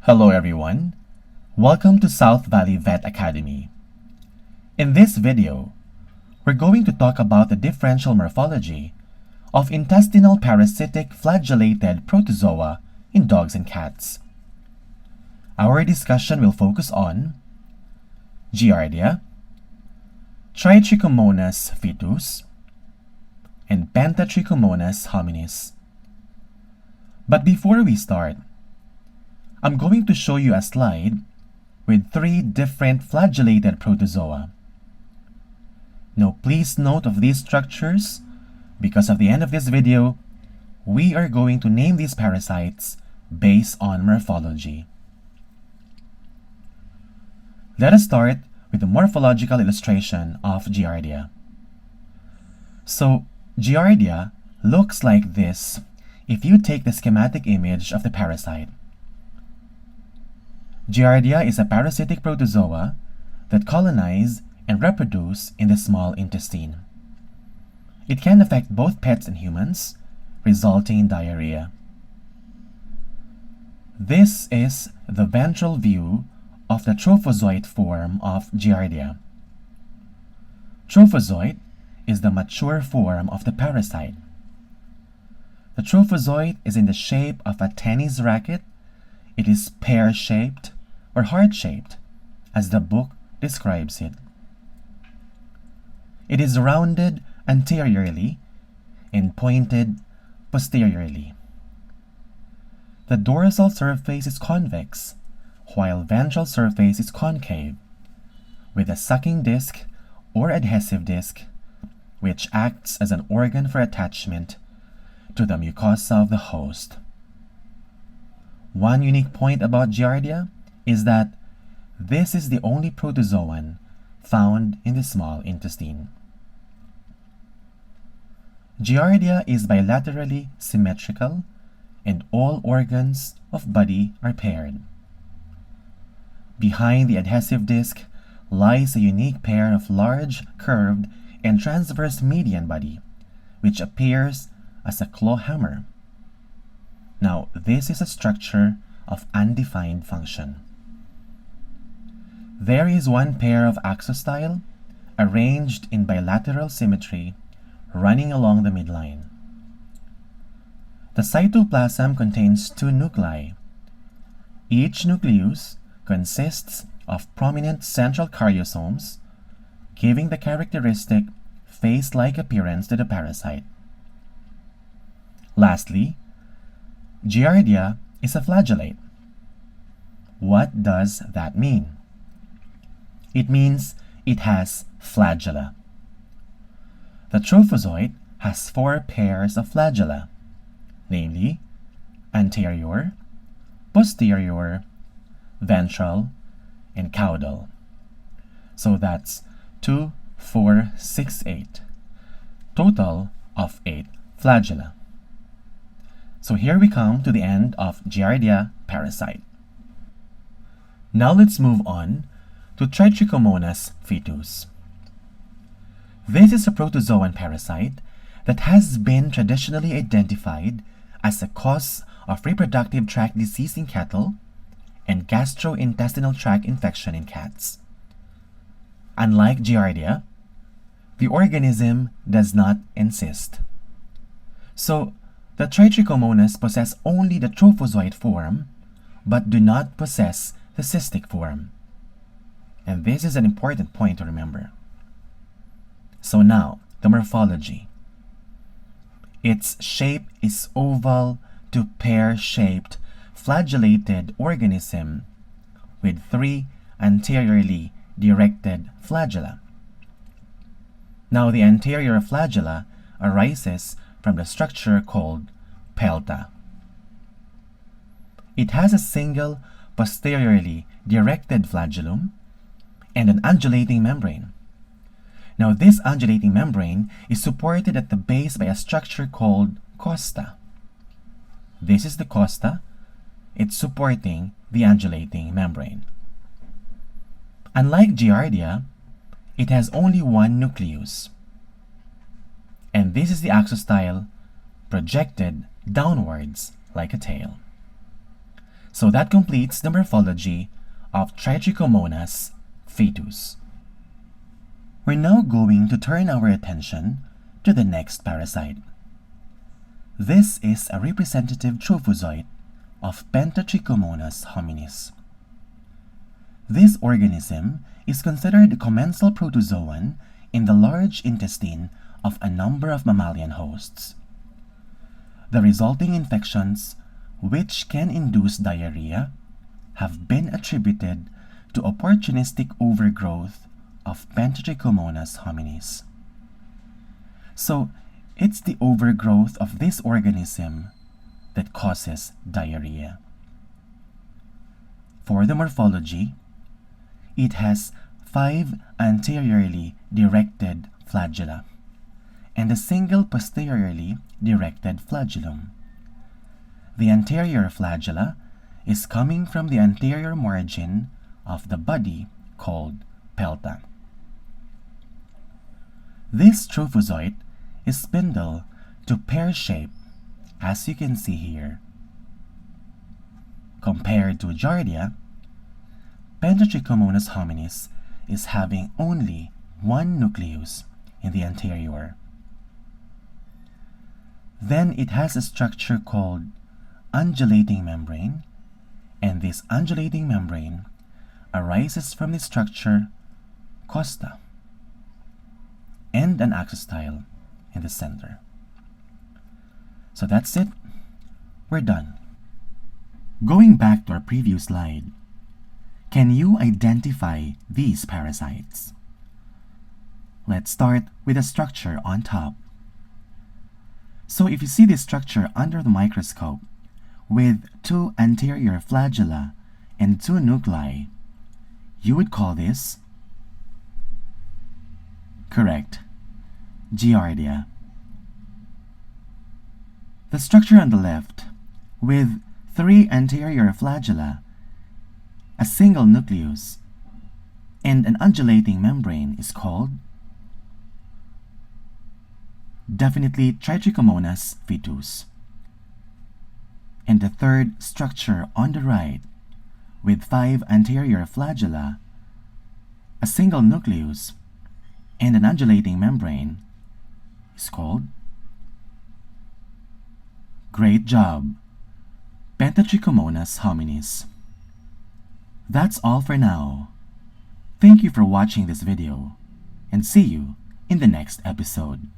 Hello everyone, welcome to Southvalley Vet Academy. In this video, we're going to talk about the differential morphology of intestinal parasitic flagellated protozoa in dogs and cats. Our discussion will focus on Giardia, Tritrichomonas foetus, and Pentatrichomonas homins. But before we start, I'm going to show you a slide with 3 different flagellated protozoa. Now please note of these structures because at the end of this video, we are going to name these parasites based on morphology. Let us start with the morphological illustration of Giardia. So Giardia looks like this if you take the schematic image of the parasite. Giardia is a parasitic protozoa that colonize and reproduce in the small intestine. It can affect both pets and humans, resulting in diarrhea. This is the ventral view of the trophozoite form of Giardia. Trophozoite is the mature form of the parasite. The trophozoite is in the shape of a tennis racket. It is pear-shaped or heart-shaped, as the book describes it. It is rounded anteriorly and pointed posteriorly. The dorsal surface is convex, while ventral surface is concave, with a sucking disc or adhesive disc, which acts as an organ for attachment to the mucosa of the host. One unique point about Giardia is that this is the only protozoan found in the small intestine. Giardia is bilaterally symmetrical and all organs of body are paired. Behind the adhesive disc lies a unique pair of large, curved, and transverse median body, which appears as a claw hammer. Now, this is a structure of undefined function. There is one pair of axostyle arranged in bilateral symmetry running along the midline. The cytoplasm contains 2 nuclei. Each nucleus consists of prominent central karyosomes, giving the characteristic face-like appearance to the parasite. Lastly, Giardia is a flagellate. What does that mean? It means it has flagella. The trophozoite has 4 pairs of flagella, namely anterior, posterior, ventral, and caudal. So that's 2, 4, 6, 8. Total of 8 flagella. So here we come to the end of Giardia parasite. Now let's move on to Tritrichomonas foetus. This is a protozoan parasite that has been traditionally identified as a cause of reproductive tract disease in cattle and gastrointestinal tract infection in cats. Unlike Giardia, the organism does not encyst. So, the Tritrichomonas possess only the trophozoite form, but do not possess the cystic form. And this is an important point to remember. So now, the morphology. Its shape is oval to pear-shaped flagellated organism with 3 anteriorly directed flagella. Now the anterior flagella arises from the structure called pelta. It has a single posteriorly directed flagellum and an undulating membrane. Now this undulating membrane is supported at the base by a structure called costa. This is the costa. It's supporting the undulating membrane. Unlike Giardia, it has only 1 nucleus. And this is the axostyle projected downwards like a tail. So that completes the morphology of Tritrichomonas foetus. We're now going to turn our attention to the next parasite. This is a representative trophozoite of Pentatrichomonas homins. This organism is considered a commensal protozoan in the large intestine of a number of mammalian hosts. The resulting infections, which can induce diarrhea, have been attributed to opportunistic overgrowth of Pentatrichomonas homins. So, it's the overgrowth of this organism that causes diarrhea. For the morphology, it has 5 anteriorly directed flagella and a single posteriorly directed flagellum. The anterior flagella is coming from the anterior margin of the body called pelta. This trophozoite is spindle to pear-shaped, as you can see here. Compared to Giardia, Pentatrichomonas homins is having only one nucleus in the anterior. Then it has a structure called undulating membrane, and this undulating membrane arises from the structure costa and an axostyle in the center. So that's it. We're done. Going back to our previous slide, can you identify these parasites? Let's start with the structure on top. So if you see this structure under the microscope with 2 anterior flagella and 2 nuclei, you would call this correct, Giardia. The structure on the left with 3 anterior flagella, a single nucleus, and an undulating membrane is called definitely Tritrichomonas foetus. And the third structure on the right with 5 anterior flagella, a single nucleus, and an undulating membrane is called, great job, Pentatrichomonas homins. That's all for now. Thank you for watching this video, and see you in the next episode.